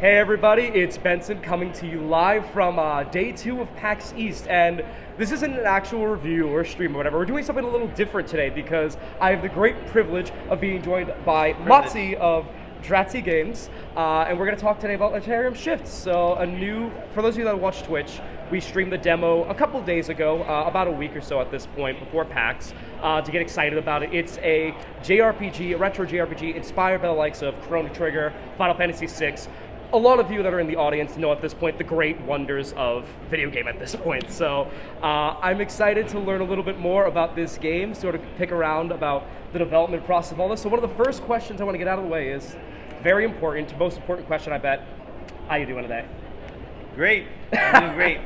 Hey everybody, it's Benson coming to you live from day 2 of PAX East, and this isn't an actual review or stream or whatever. We're doing something a little different today because I have the great privilege of being joined by Mottzy of Drattzy Games, and we're going to talk today about Alterium Shift. So for those of you that watch Twitch, we streamed the demo a couple days ago, about a week or so at this point, before PAX, to get excited about it. It's a JRPG, a retro JRPG, inspired by the likes of Chrono Trigger, Final Fantasy VI. A lot of you that are in the audience know at this point the great wonders of video game at this point. So I'm excited to learn a little bit more about this game, sort of pick around about the development process of all this. So one of the first questions I want to get out of the way is, very important, most important question I bet, how you doing today? Great, I'm doing great.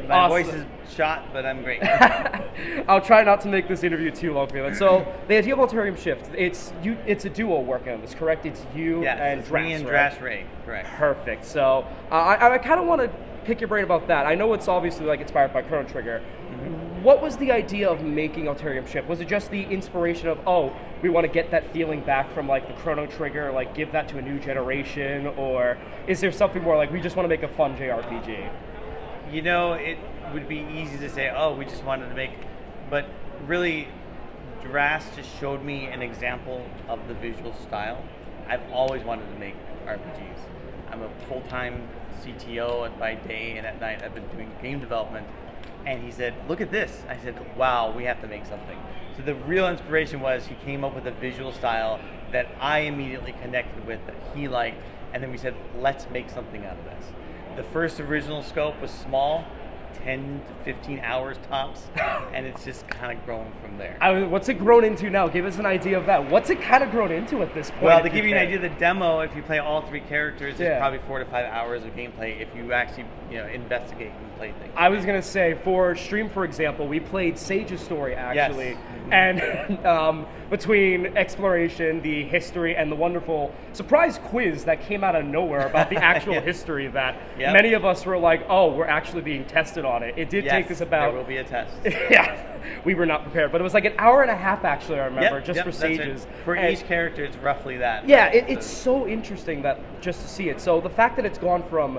My Awesome. voice is shot, but I'm great. I'll try not to make this interview too long for you. So the idea of Alterium Shift, it's a duo working on this, correct? It's you and it's Drax, me and right? Drash Ray, correct. Perfect. So I kind of want to pick your brain about that. I know it's obviously like inspired by Chrono Trigger. What was the idea of making Alterium Shift? Was it just the inspiration of, oh, we want to get that feeling back from like the Chrono Trigger, like give that to a new generation, or is there something more like we just want to make a fun JRPG? You know, it would be easy to say, oh, we just wanted to make, but really, Drash just showed me an example of the visual style. I've always wanted to make RPGs. I'm a full-time CTO by day, and at night I've been doing game development. And he said, look at this. I said, wow, we have to make something. So the real inspiration was he came up with a visual style that I immediately connected with, that he liked, and then we said, let's make something out of this. The first original scope was small, 10 to 15 hours tops, and it's just kind of grown from there. What's it grown into now? Give us an idea of that. What's it kind of grown into at this point? Well, to give you an idea, the demo, if you play all 3 characters, Yeah. is probably 4 to 5 hours of gameplay if you actually, investigate and play things. I was gonna say, for stream, for example, we played Sage's story actually, Yes. and between exploration, the history, and the wonderful surprise quiz that came out of nowhere about the actual Yes. history that Yep. many of us were like, oh, we're actually being tested on it. It did Yes, take us about. there will be a test. Yeah, we were not prepared, but it was like an hour and a half actually. I remember just for that's it. Sage's. For And- each character, it's roughly that. Yeah, it's so interesting that just to see it. So the fact that it's gone from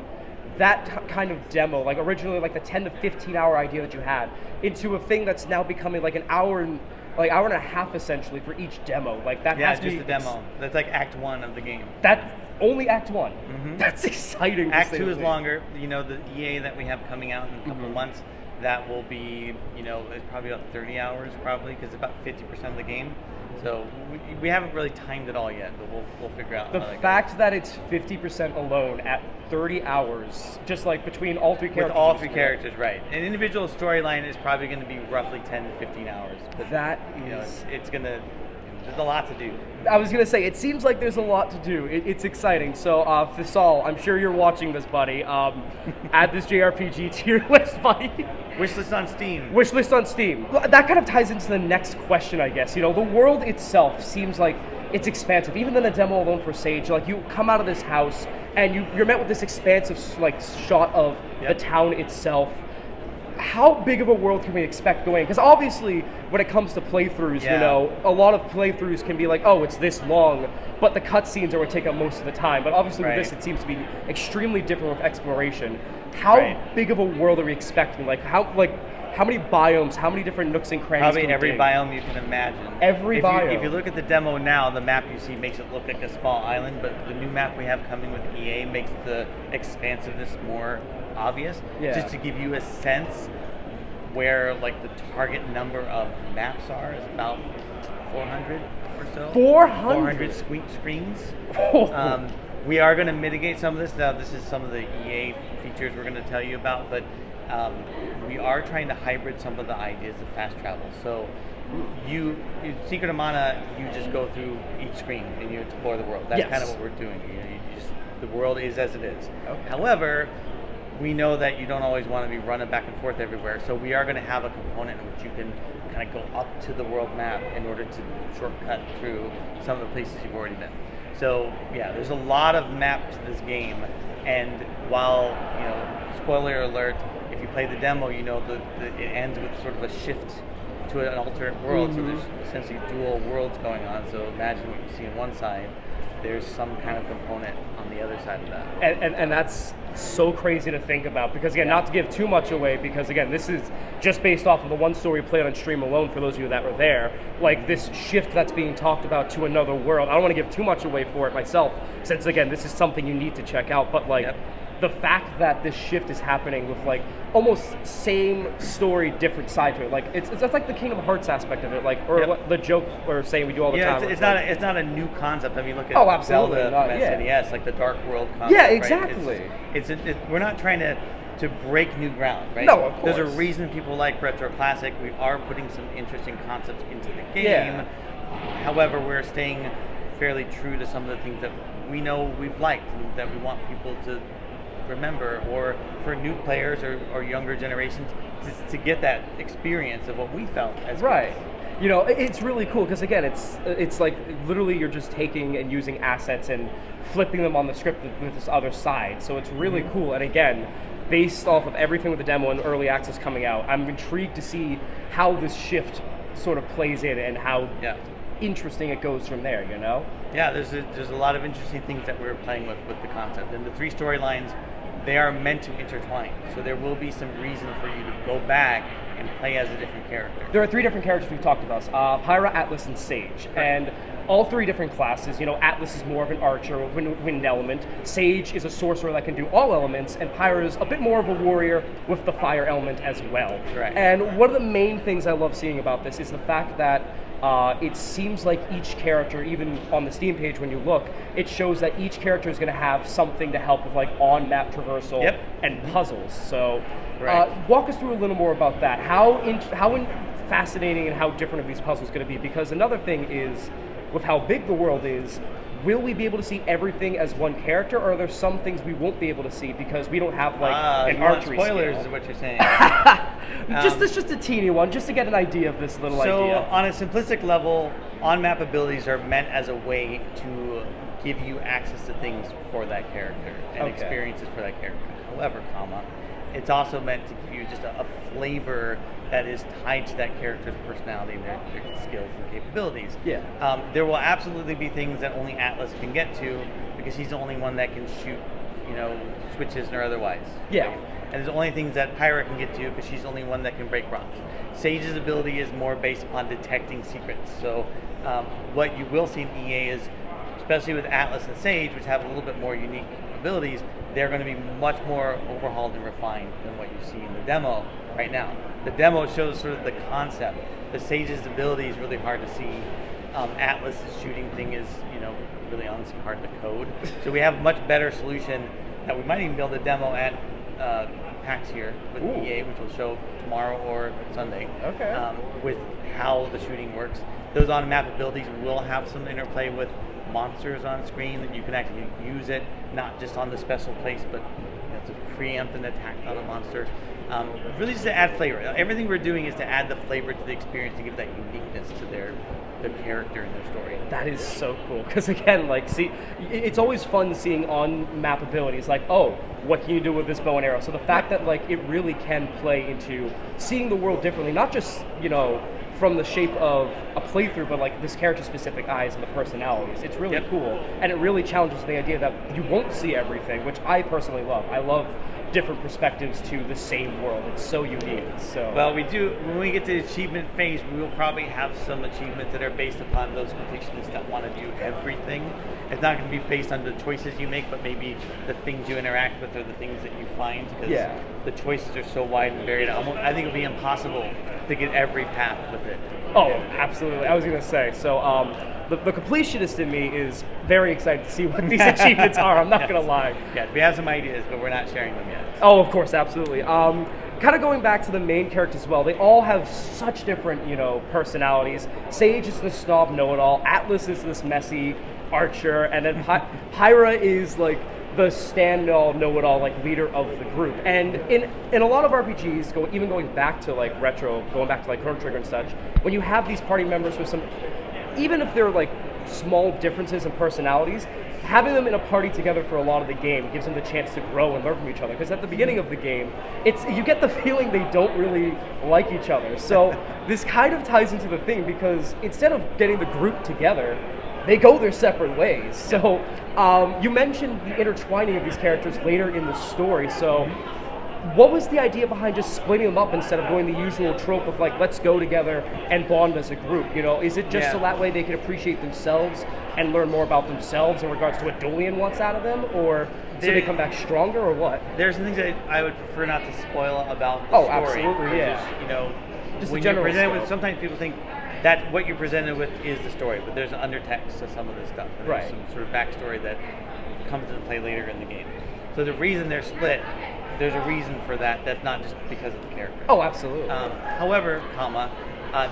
that kind of demo, like originally like the 10 to 15 hour idea that you had, into a thing that's now becoming like an hour and a half essentially for each demo. Like that Yeah, has to just be the demo. That's like Act 1 of the game. That's only Act 1. That's exciting. Act to say 2 the is least. longer. The EA that we have coming out in a couple of months, that will be, it's probably about 30 hours probably, because it's about 50% of the game. So we haven't really timed it all yet, but we'll figure out The how that fact that it's 50% alone at 30 hours, just like between all 3 goes. characters. With all 3 characters, right. An individual storyline is probably going to be roughly 10 to 15 hours. But That it's going to, there's a lot to do. I was going to say, it seems like there's a lot to do. It's exciting. So, Fisal, I'm sure you're watching this, buddy. Add this JRPG to your list, buddy. Wishlist on Steam. Wishlist on Steam. Well, that kind of ties into the next question, I guess. The world itself seems like it's expansive. Even in the demo alone for Sage, like you come out of this house and you're met with this expansive like shot of the town itself. How big of a world can we expect going? Because obviously, when it comes to playthroughs, a lot of playthroughs can be like, oh, it's this long, but the cutscenes are what take up most of the time. But obviously, with this, it seems to be extremely different with exploration. How big of a world are we expecting? How many biomes? How many different nooks and crannies? Probably every biome you can imagine. Every biome. If you look at the demo now, the map you see makes it look like a small island, but the new map we have coming with EA makes the expansiveness more obvious. Yeah. Just to give you a sense where like the target number of maps are is about 400 or so. 400? 400 screens. Oh. We are going to mitigate some of this. Now, this is some of the EA features we're going to tell you about, but we are trying to hybrid some of the ideas of fast travel. So you Secret of Mana, you just go through each screen and you explore the world. That's kind of what we're doing. The world is as it is. Okay. However, we know that you don't always want to be running back and forth everywhere, so we are going to have a component in which you can kind of go up to the world map in order to shortcut through some of the places you've already been. So yeah, there's a lot of maps to this game, and while, spoiler alert, if you play the demo, it ends with sort of a shift to an alternate world, so there's essentially dual worlds going on. So imagine what you see on one side, there's some kind of component on the the other side of that. And that's so crazy to think about, because again, not to give too much away, because again, this is just based off of the one story played on stream alone for those of you that were there, like this shift that's being talked about to another world. I don't want to give too much away for it myself, since again, this is something you need to check out, but like the fact that this shift is happening with like almost same story, different side to it, like it's like the Kingdom Hearts aspect of it, like, or what the joke we're saying we do all the time. It's not a new concept. I mean, look at Zelda from SNES, like the Dark World concept. Yeah, exactly. Right? We're not trying to break new ground, right? No, of course. There's a reason people like Retro Classic. We are putting some interesting concepts into the game. Yeah. However, we're staying fairly true to some of the things that we know we've liked and that we want people to remember, or for new players or younger generations to get that experience of what we felt as right. kids. You know, it's really cool because again, it's like literally you're just taking and using assets and flipping them on the script with this other side. So it's really cool. And again, based off of everything with the demo and early access coming out, I'm intrigued to see how this shift sort of plays in and how interesting it goes from there. You know? Yeah, there's a lot of interesting things that we're playing with the concept, and the 3 storylines. They are meant to intertwine, so there will be some reason for you to go back and play as a different character. There are 3 different characters we've talked about, Pyra, Atlas, and Sage, and all 3 different classes. You know, Atlas is more of an archer, wind element, Sage is a sorcerer that can do all elements, and Pyra is a bit more of a warrior with the fire element as well. Right. And one of the main things I love seeing about this is the fact that it seems like each character, even on the Steam page when you look, it shows that each character is going to have something to help with like on-map traversal and puzzles. So walk us through a little more about that. How fascinating and how different are these puzzles going to be? Because another thing is, with how big the world is, will we be able to see everything as one character, or are there some things we won't be able to see because we don't have like an archery spoilers scale? Is what you're saying. Just a teeny one, just to get an idea of this little idea. So on a simplistic level, on-map abilities are meant as a way to give you access to things for that character and experiences for that character. However, it's also meant to give you just a flavor that is tied to that character's personality and their skills and capabilities. Yeah. There will absolutely be things that only Atlas can get to because he's the only one that can shoot, switches or otherwise. Yeah. Right? And there's only things that Pyra can get to because she's the only one that can break rocks. Sage's ability is more based upon detecting secrets. So what you will see in EA is, especially with Atlas and Sage, which have a little bit more unique abilities, they're going to be much more overhauled and refined than what you see in the demo right now. The demo shows sort of the concept. The Sage's ability is really hard to see. Atlas's shooting thing is, really honestly hard to code. So we have a much better solution that we might even be able to demo at PAX here with EA, which will show tomorrow or Sunday. With how the shooting works. Those on-map abilities will have some interplay with monsters on screen that you can actually use it, not just on the special place, but to preempt an attack on a monster. Really just to add flavor. Everything we're doing is to add the flavor to the experience to give that uniqueness to their character and their story. That is so cool, because again, it's always fun seeing on-map abilities, like, oh, what can you do with this bow and arrow? So the fact that it really can play into seeing the world differently, not just, from the shape of a playthrough, but this character's specific eyes and the personalities. It's really cool, and it really challenges the idea that you won't see everything, which I personally love. I love different perspectives to the same world. It's so unique. So well, we do, when we get to the achievement phase, we will probably have some achievements that are based upon those completionists that want to do everything. It's not going to be based on the choices you make, but maybe the things you interact with or the things that you find, because the choices are so wide and varied. I think it would be impossible to get every path with it. Oh, absolutely. I was going to say, so the completionist in me is very excited to see what these achievements are. I'm not going to lie. Yeah, we have some ideas, but we're not sharing them yet. Oh, of course, absolutely. Kind of going back to the main characters as well, they all have such different, personalities. Sage is the snob know-it-all. Atlas is this messy archer, and then Pyra is the stand-all, know-it-all, leader of the group. And in a lot of RPGs, even going back to retro, going back to Chrono Trigger and such, when you have these party members with some, even if they're small differences in personalities, having them in a party together for a lot of the game gives them the chance to grow and learn from each other. Because at the beginning of the game, you get the feeling they don't really like each other. So this kind of ties into the thing, because instead of getting the group together, they go their separate ways. So you mentioned the intertwining of these characters later in the story. So what was the idea behind just splitting them up instead of going the usual trope of like, let's go together and bond as a group? You know, is it just so that way they can appreciate themselves and learn more about themselves in regards to what Dolian wants out of them, or so they come back stronger, or what? There's some things that I would prefer not to spoil about the story. Absolutely, yeah. You know, just when the you're general presented scope. with, sometimes people think that what you're presented with is the story, but there's an undertext to some of this stuff. And Right. There's some sort of backstory that comes into play later in the game. So the reason they're split, there's a reason for that. That's not just because of the character. Oh, absolutely. However,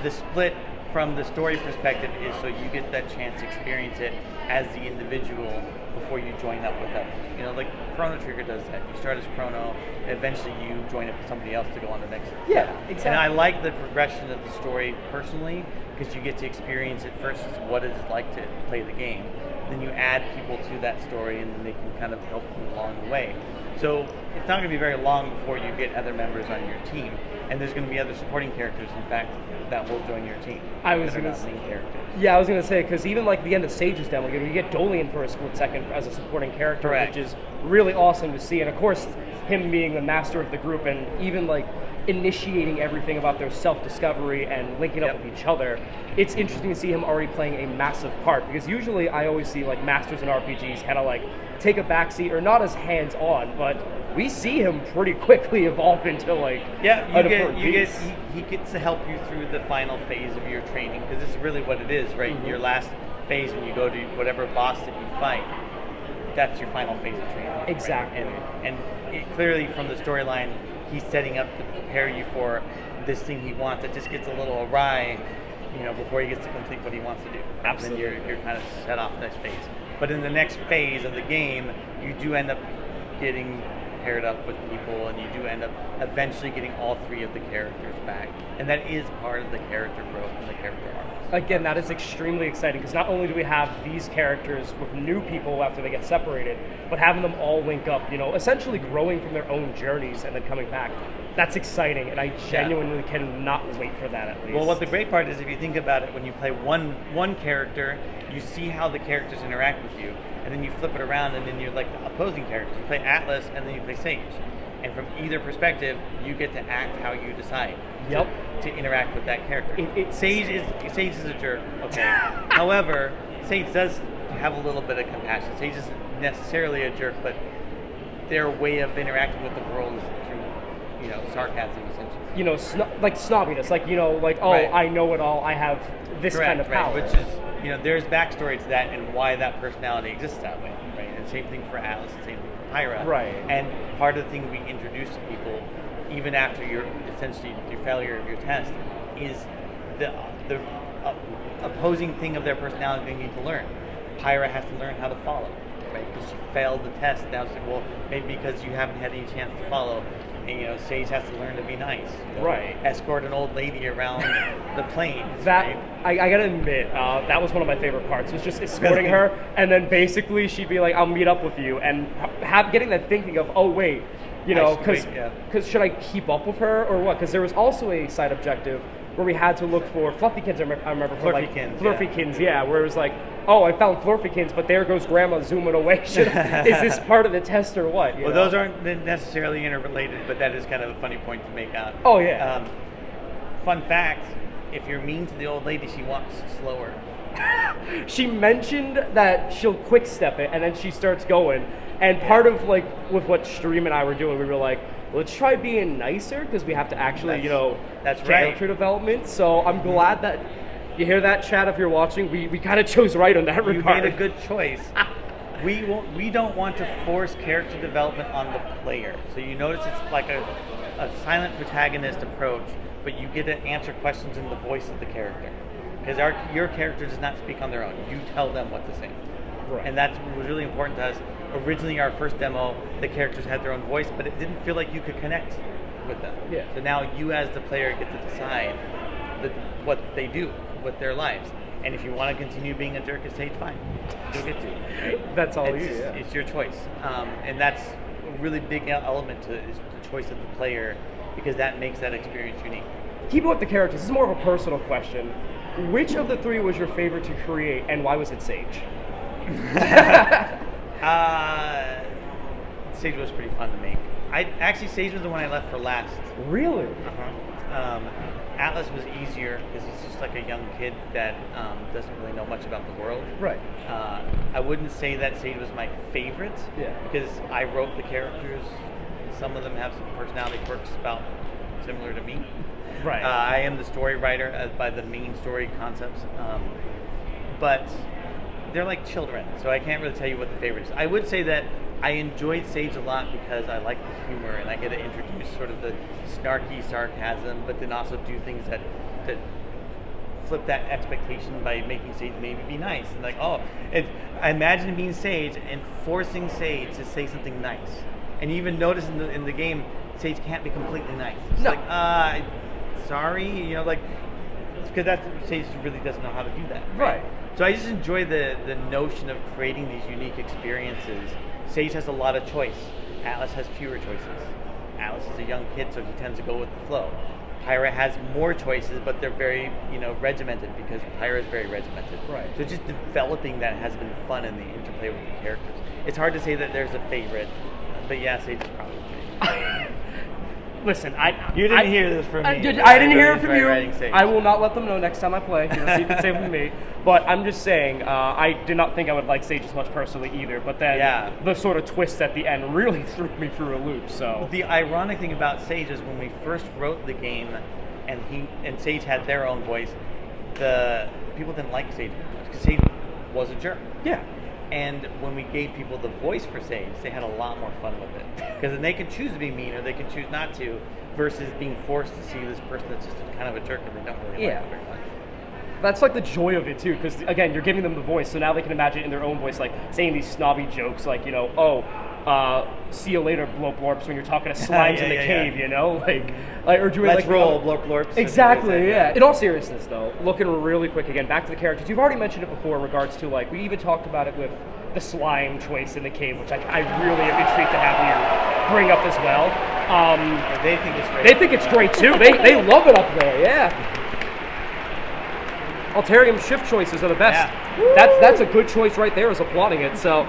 the split from the story perspective is so you get that chance to experience it as the individual before you join up with them. You know, like Chrono Trigger does that. You start as Chrono, eventually you join up with somebody else to go on the next step. Yeah, exactly. And I like the progression of the story personally, because you get to experience it first as what it is like to play the game. Then you add people to that story, and then they can kind of help you along the way. So it's not going to be very long before you get other members on your team, and there's going to be other supporting characters, in fact, that will join your team. I was that are gonna not say- main characters. Yeah, I was going to say, because even like the end of Sage's demo, you get Dolian for a split second as a supporting character, Correct. which is really awesome to see. And of course, him being the master of the group and even like initiating everything about their self-discovery and linking up with each other, it's interesting to see him already playing a massive part, because usually I always see like masters in RPGs kind of like take a backseat or not as hands-on, but we see him pretty quickly evolve into like he gets to help you through the final phase of your training, because this is really what it is, right? Your last phase when you go to whatever boss that you fight, that's your final phase of training. right? Exactly. And it, clearly from the storyline, he's setting up to prepare you for this thing he wants that just gets a little awry, you know, before he gets to complete what he wants to do. Absolutely. And then you're kind of set off this phase. But in the next phase of the game, you do end up getting paired up with people, and you do end up eventually getting all three of the characters back. And that is part of the character growth and the character arcs. Again, that is extremely exciting, because not only do we have these characters with new people after they get separated, but having them all link up, you know, essentially growing from their own journeys and then coming back. That's exciting, and I genuinely cannot wait for that, at least. Well, what the great part is, if you think about it, when you play one character, you see how the characters interact with you, and then you flip it around, and then you're like the opposing characters. You play Atlas, and then you play Sage. And from either perspective, you get to act how you decide to interact with that character. Sage is a jerk, okay? However, Sage does have a little bit of compassion. Sage isn't necessarily a jerk, but their way of interacting with the world is through, you know, sarcasm, essentially. You know, like snobbiness, like, you know, like, oh, Right. I know it all, I have this kind of power. Right, which is, you know, there's backstory to that and why that personality exists that way, right? And same thing for Atlas, and same thing for Pyra. Right. And part of the thing we introduce to people, even after your essentially your failure of your test, is the opposing thing of their personality they need to learn. Pyra has to learn how to follow, right? Because she failed the test. Now it's like, well, maybe because you haven't had any chance to follow. And, you know, Sage has to learn to be nice. You know, Right. Escort an old lady around the plane. That, right? I gotta admit, that was one of my favorite parts, was just escorting her, and then basically she'd be like, I'll meet up with you, and getting that thinking of, oh wait, you know, because should I keep up with her or what? Because there was also a side objective where we had to look for Fluffykins. I remember for like Flurfykins, where it was like, oh, I found Flurfykins, but there goes Grandma zooming away. Is this part of the test or what? Well, those aren't necessarily interrelated, but that is kind of a funny point to make out. Oh yeah. Fun fact: if you're mean to the old lady, she walks slower. She mentioned that she'll quick step it, and then she starts going. And part of like with what Stream and I were doing, we were like, let's try being nicer, because we have to actually, that's character development. So I'm glad that you hear that, chat. If you're watching, we kind of chose right on that regard. You made a good choice. We don't want to force character development on the player. So you notice it's like a silent protagonist approach, but you get to answer questions in the voice of the character. Because your character does not speak on their own. You tell them what to say. Right. And that was really important to us. Originally, our first demo, the characters had their own voice, but it didn't feel like you could connect with them. Yeah. So now you, as the player, get to decide what they do with their lives. And if you want to continue being a jerk at Sage, fine. You'll get to. Right? That's all It's your choice. And that's a really big element to it, is the choice of the player, because that makes that experience unique. Keeping with the characters, this is more of a personal question. Which of the three was your favorite to create, and why was it Sage? Sage was pretty fun to make. Sage was the one I left for last. Really? Atlas was easier because he's just like a young kid that doesn't really know much about the world. Right. I wouldn't say that Sage was my favorite. Yeah. Because I wrote the characters. Some of them have some personality quirks about similar to me. Right. I am the story writer by the main story concepts, but they're like children, so I can't really tell you what the favorite is. I would say that I enjoyed Sage a lot because I like the humor and I get to introduce sort of the snarky sarcasm, but then also do things that flip that expectation by making Sage maybe be nice. And like, I imagine being Sage and forcing Sage to say something nice. And you even notice in the game, Sage can't be completely nice. It's like, sorry, because Sage really doesn't know how to do that. Right. So I just enjoy the notion of creating these unique experiences. Sage has a lot of choice. Atlas has fewer choices. Atlas is a young kid, so he tends to go with the flow. Pyra has more choices, but they're very, regimented because Pyra is very regimented. Right. So just developing that has been fun in the interplay with the characters. It's hard to say that there's a favorite, but yeah, Sage is probably. Listen, you didn't hear this from me. I didn't hear it from you. I will not let them know next time I play. So you can say it with me. But I'm just saying, I did not think I would like Sage as much personally either. But then the sort of twist at the end really threw me through a loop. So the ironic thing about Sage is when we first wrote the game, and Sage had their own voice, the people didn't like Sage because Sage was a jerk. Yeah. And when we gave people the voice for Sage, they had a lot more fun with it. Because then they could choose to be mean or they could choose not to, versus being forced to see this person that's just kind of a jerk and they don't really like it very much. That's like the joy of it too, because again, you're giving them the voice, so now they can imagine in their own voice, like saying these snobby jokes, like see you later, blorp blorps, when you're talking to slimes in the cave, like or doing Let's roll, blorp blorps. Exactly, yeah. In all seriousness, though, looking really quick again, back to the characters. You've already mentioned it before in regards to we even talked about it with the slime choice in the cave, which I really am intrigued to have you bring up as well. They think it's great. They think it's great too. They love it up there, yeah. Alterium Shift choices are the best. Yeah. That's a good choice right there, is applauding it. So,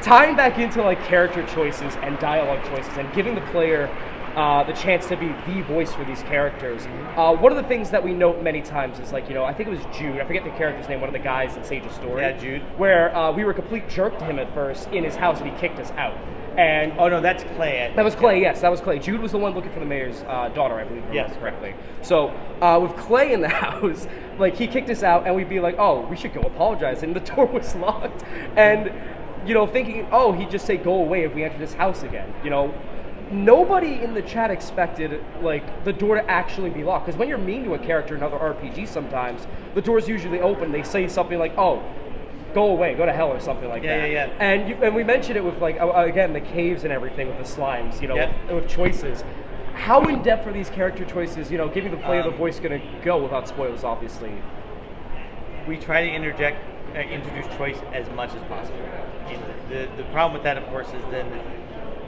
tying back into character choices and dialogue choices and giving the player the chance to be the voice for these characters. One of the things that we note many times is I think it was Jude. I forget the character's name. One of the guys in Sage's story. Yeah, Jude. Where we were a complete jerk to him at first in his house, and he kicked us out. And oh no, that's Clay. That was Clay. Yes, that was Clay. Jude was the one looking for the mayor's daughter, I believe. Yes, correctly. So with Clay in the house, he kicked us out, and we'd be like, "Oh, we should go apologize," and the door was locked. And thinking, "Oh, he'd just say go away if we entered his house again." Nobody in the chat expected the door to actually be locked, because when you're mean to a character in other RPGs, sometimes the door's usually open. They say something like, "Oh, go away, go to hell," or something like that. Yeah. And we mentioned it with again the caves and everything with the slimes, with choices. How in depth are these character choices? Giving the player the voice going to go without spoilers, obviously. We try to introduce choice as much as possible. The problem with that, of course, is then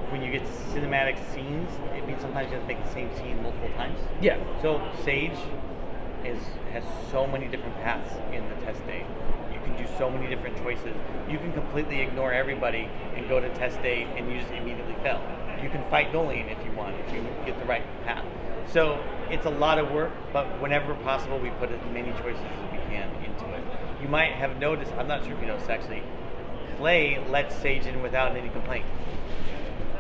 when you get to cinematic scenes, it means sometimes you have to make the same scene multiple times. Yeah. So Sage has so many different paths in the test day. You can do so many different choices. You can completely ignore everybody and go to test day and you just immediately fail. You can fight Nolian if you want, if you get the right path. So it's a lot of work, but whenever possible, we put as many choices as we can into it. You might have noticed, I'm not sure if you noticed actually, Clay lets Sage in without any complaint.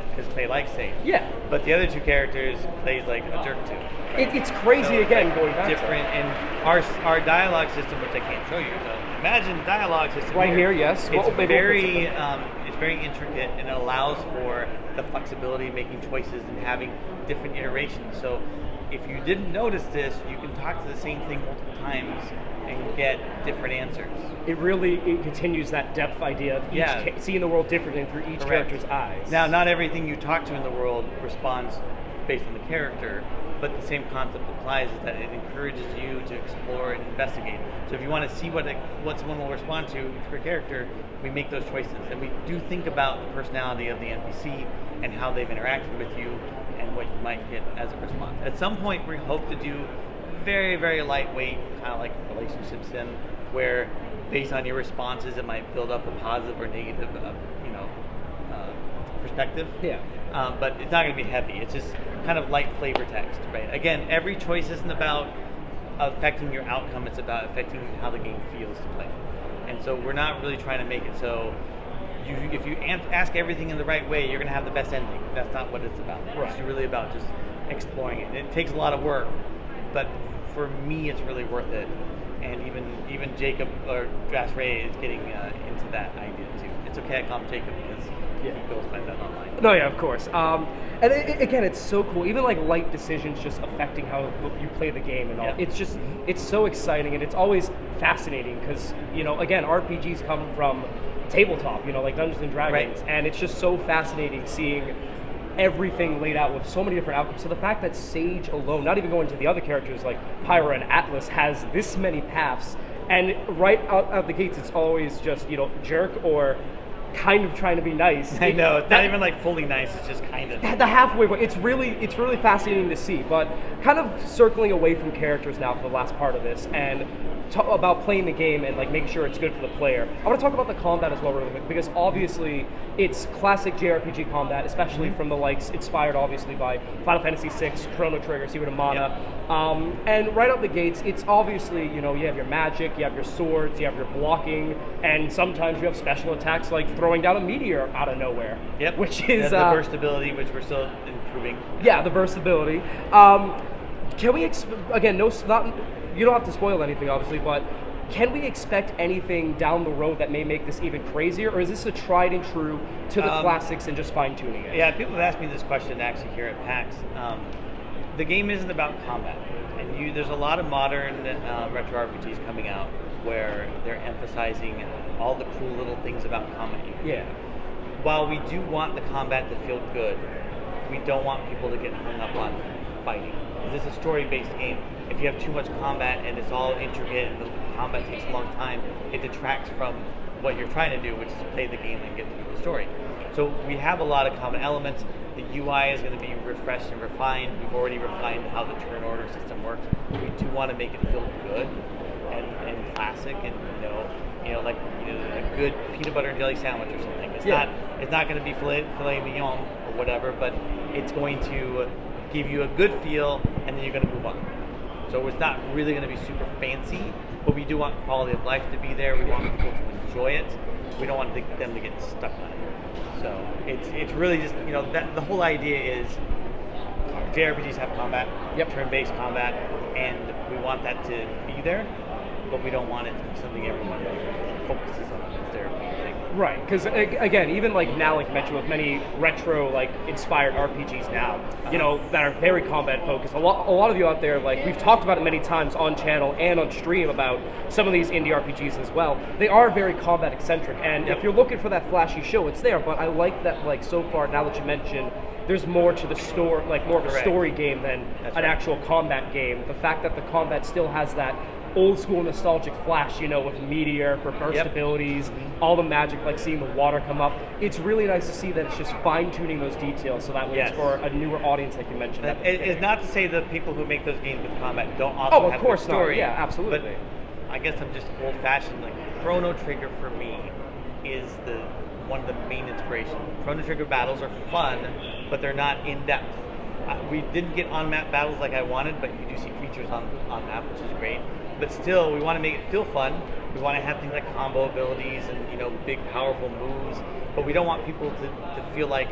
Because Clay likes Sage. Yeah. But the other two characters, Clay's like a jerk to. Right? It's crazy again going back. Different, and our dialogue system, which I can't show you, but imagine the dialogue system. Right here, yes. It's very intricate, and it allows for the flexibility of making choices and having different iterations. So if you didn't notice this, you can talk to the same thing multiple times and get different answers. It continues that depth idea of seeing the world differently through each character's eyes. Now, not everything you talk to in the world responds based on the character, but the same concept applies, is that it encourages you to explore and investigate. So if you want to see what someone will respond to for a character, we make those choices. And we do think about the personality of the NPC and how they've interacted with you and what you might get as a response. At some point, we hope to do very, very lightweight, kind of like relationship sim, where based on your responses, it might build up a positive or negative, perspective. Yeah. But it's not going to be heavy. It's just kind of light flavor text, right? Again, every choice isn't about affecting your outcome. It's about affecting how the game feels to play. And so we're not really trying to make it so if you ask everything in the right way, you're going to have the best ending. That's not what it's about. Right. It's really about just exploring it. It takes a lot of work, but for me, it's really worth it. And even Jacob or Drattzy is getting into that idea too. It's okay I call him Jacob because he goes by that online. No, yeah, of course. And again, it's so cool. Even like light decisions just affecting how you play the game and all. Yeah. It's so exciting, and it's always fascinating because again, RPGs come from tabletop, like Dungeons and Dragons, Right. and it's just so fascinating seeing everything laid out with so many different outcomes. So the fact that Sage alone, not even going to the other characters like Pyra and Atlas, has this many paths, and right out the gates, it's always just jerk or kind of trying to be nice. I know, it's not even like fully nice, it's just kind of. The halfway point, it's really fascinating to see, but kind of circling away from characters now for the last part of this, and about playing the game and like making sure it's good for the player. I want to talk about the combat as well really quick, because obviously it's classic JRPG combat, especially from the likes inspired obviously by Final Fantasy VI, Chrono Trigger, Secret of Mana. And right out the gates, it's obviously, you have your magic, you have your swords, you have your blocking, and sometimes you have special attacks like throwing down a meteor out of nowhere. Yep. Which is the burst ability, which we're still improving. Yeah, the burst ability. Can we again? You don't have to spoil anything, obviously, but can we expect anything down the road that may make this even crazier, or is this a tried and true to the classics and just fine tuning it? Yeah, people have asked me this question actually here at PAX. The game isn't about combat, and there's a lot of modern retro RPGs coming out where they're emphasizing all the cool little things about combat. Yeah. While we do want the combat to feel good, we don't want people to get hung up on fighting. This is a story-based game. If you have too much combat and it's all intricate and the combat takes a long time, it detracts from what you're trying to do, which is play the game and get through the story. So we have a lot of common elements. The UI is going to be refreshed and refined. We've already refined how the turn order system works. We do want to make it feel good and classic, and like a good peanut butter and jelly sandwich or something. It's not going to be filet mignon or whatever, but it's going to give you a good feel, and then you're going to move on. So it's not really going to be super fancy, but we do want quality of life to be there. We want people to enjoy it. We don't want them to get stuck on it. So it's really just that the whole idea is JRPGs have combat, turn-based combat, and we want that to be there, but we don't want it to be something everyone focuses on as their thing. Right, because again, even like now, like you mentioned, with many retro like inspired RPGs now, that are very combat focused. A lot of you out there, like we've talked about it many times on channel and on stream about some of these indie RPGs as well. They are very combat eccentric, and if you're looking for that flashy show, it's there. But I like that, like so far, now that you mentioned, there's more to the story, like more of a story game than an actual combat game. The fact that the combat still has that old school nostalgic flash, with Meteor for burst abilities, all the magic, like seeing the water come up. It's really nice to see that it's just fine tuning those details so that way it's for a newer audience, like you mentioned. It's not to say the people who make those games with combat don't also have a story. Yeah, absolutely. But I guess I'm just old fashioned. Like Chrono Trigger for me is one of the main inspirations. Chrono Trigger battles are fun, but they're not in depth. We didn't get on map battles like I wanted, but you do see creatures on map, which is great. But still, we want to make it feel fun. We want to have things like combo abilities and big powerful moves, but we don't want people to feel like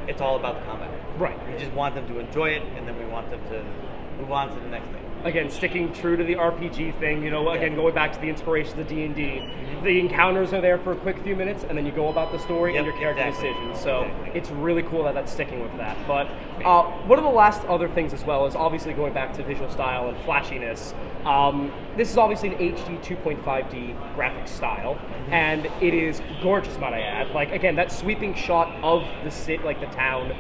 it's all about the combat. Right. We just want them to enjoy it, and then we want them to move on to the next thing. Again, sticking true to the RPG thing, again, going back to the inspiration of D&D. The encounters are there for a quick few minutes, and then you go about the story and your character decisions. So it's really cool that that's sticking with that. But one of the last other things as well is obviously going back to visual style and flashiness. This is obviously an HD 2.5D graphic style, and it is gorgeous, might I add. Like, again, that sweeping shot of the city, like the town,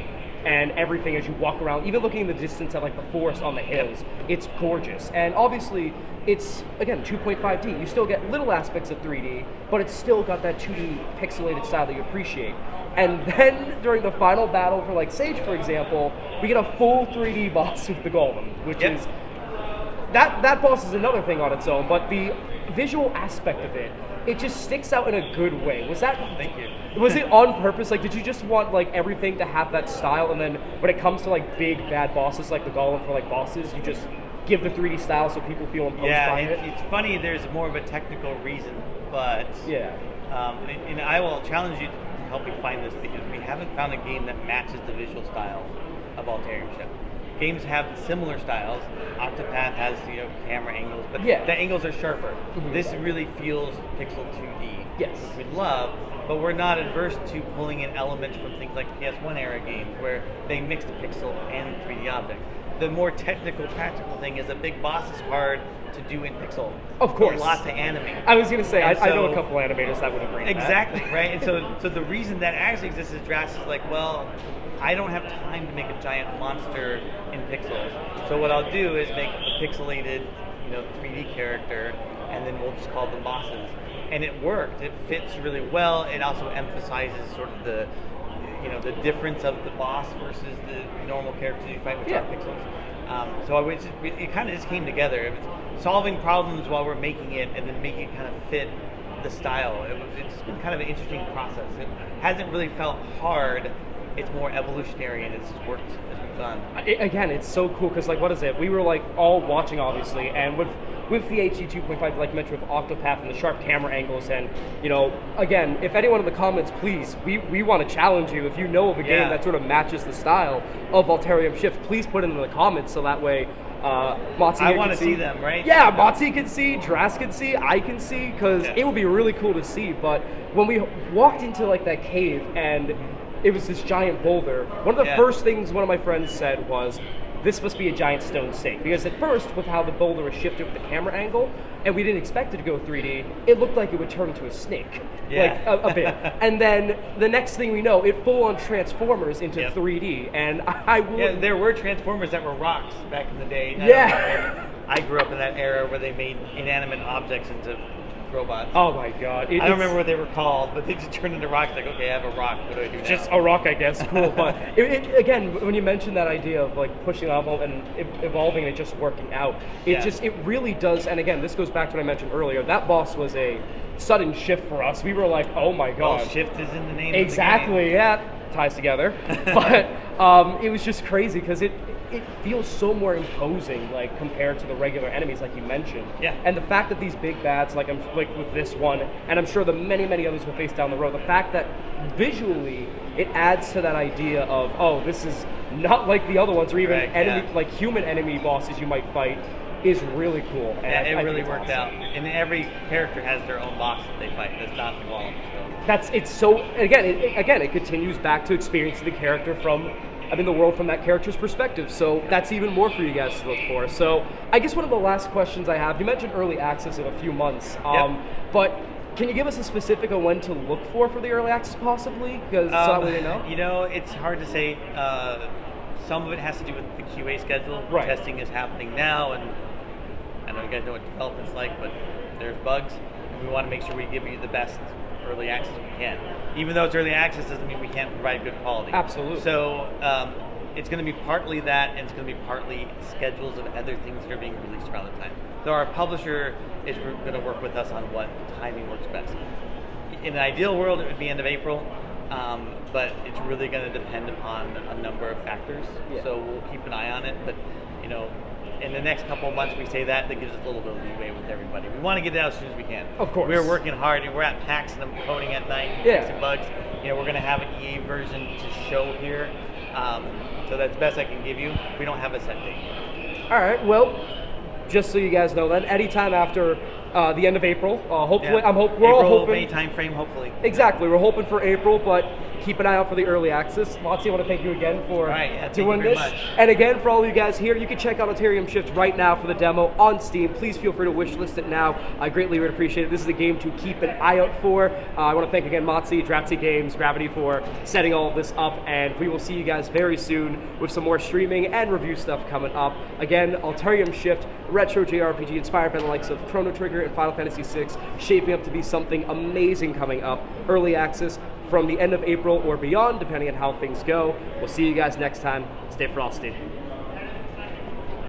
and everything as you walk around, even looking in the distance at like the forest on the hills, it's gorgeous. And obviously, it's, again, 2.5D. You still get little aspects of 3D, but it's still got that 2D pixelated style that you appreciate. And then during the final battle for like Sage, for example, we get a full 3D boss with the Golem, which is that boss is another thing on its own, but the visual aspect of it, it just sticks out in a good way. Was that? Thank you. Was it on purpose? Like, did you just want like everything to have that style, and then when it comes to like big bad bosses, like the Golem for like bosses, you just give the 3D style so people feel imposed by it? It's funny. There's more of a technical reason, but yeah. And I will challenge you to help me find this because we haven't found a game that matches the visual style of Alterium Shift. Games have similar styles. Octopath has camera angles, but the angles are sharper. Mm-hmm. This really feels pixel 2D, yes, which we love. But we're not adverse to pulling in elements from things like PS1 era games where they mix the pixel and 3D object. The more technical, practical thing is a big boss is hard to do in pixel. Of course. Lots of animate. I was going to say, I know a couple animators that would agree with exactly, that. Right? And so the reason that actually exists is Drattzy is like, well, I don't have time to make a giant monster in pixels. So what I'll do is make a pixelated, 3D character, and then we'll just call them bosses. And it worked. It fits really well. It also emphasizes sort of the difference of the boss versus the normal characters you fight, which are pixels. So it kind of just came together. It was solving problems while we're making it, and then making it kind of fit the style. It's been kind of an interesting process. It hasn't really felt hard. It's more evolutionary, and it's just worked as we've gone. Again, it's so cool because, like, what is it? We were like all watching, obviously, and with the HD 2.5, like you mentioned, with Octopath and the sharp camera angles, and again, if anyone in the comments, please, we want to challenge you. If you know of a game that sort of matches the style of Alterium Shift, please put it in the comments so that way Mottzy I want to see them, right? Yeah, Mottzy can see, Drattzy can see, I can see, because it would be really cool to see. But when we walked into like that cave and it was this giant boulder, one of the first things one of my friends said was, this must be a giant stone snake. Because at first, with how the boulder was shifted with the camera angle, and we didn't expect it to go 3D, it looked like it would turn into a snake. Like, a bit. And then, the next thing we know, it full-on transformers into 3D, and I will... Yeah, there were transformers that were rocks back in the day. I grew up in that era where they made inanimate objects into robots. Oh my god. I don't remember what they were called, but they just turned into rocks. Like, okay, I have a rock. What do I do now? Just a rock, I guess. Cool. But again, when you mentioned that idea of like pushing the envelope and evolving and it just working out, it really does. And again, this goes back to what I mentioned earlier. That boss was a sudden shift for us. We were like, oh my god. Well, shift is in the name. Exactly. Of the game. Yeah, ties together. But it was just crazy because it feels so more imposing, like compared to the regular enemies, like you mentioned. Yeah. And the fact that these big bads, like with this one, and I'm sure the many others we'll face down the road, the fact that visually it adds to that idea of, oh, this is not like the other ones, or even like human enemy bosses you might fight, is really cool. And it really worked out. And every character has their own boss that they fight. That's not the Golem. So. It's so again, it continues back to experiencing the character from. The world from that character's perspective. So that's even more for you guys to look for. So I guess one of the last questions I have, you mentioned early access in a few months, but can you give us a specific on when to look for the early access possibly? Because it's hard to say. Some of it has to do with the QA schedule. Right. Testing is happening now, and I know you guys know what development's like, but there's bugs, and we want to make sure we give you the best early access we can. Even though it's early access doesn't mean we can't provide good quality. Absolutely. So it's going to be partly that, and it's going to be partly schedules of other things that are being released around the time. So our publisher is going to work with us on what timing works best. In an ideal world, it would be end of April, but it's really going to depend upon a number of factors. Yeah. So we'll keep an eye on it, but in the next couple of months, we say that gives us a little bit of leeway with everybody. We want to get it out as soon as we can. Of course. We're working hard, and we're at PAX, and I'm coding at night, fixing bugs. We're going to have an EA version to show here, so that's the best I can give you. We don't have a set date. All right, well, just so you guys know then, anytime after the end of April, hopefully, we're all hoping. May time frame, hopefully. Exactly, we're hoping for April, but keep an eye out for the early access. Mottzy, I want to thank you again for doing this. Much. And again, for all of you guys here, you can check out Alterium Shift right now for the demo on Steam. Please feel free to wishlist it now. I greatly would appreciate it. This is a game to keep an eye out for. I want to thank again Mottzy, Drattzy Games, Gravity for setting all of this up, and we will see you guys very soon with some more streaming and review stuff coming up. Again, Alterium Shift, retro JRPG inspired by the likes of Chrono Trigger and Final Fantasy VI, shaping up to be something amazing coming up. Early access from the end of April or beyond, depending on how things go. We'll see you guys next time. Stay frosty.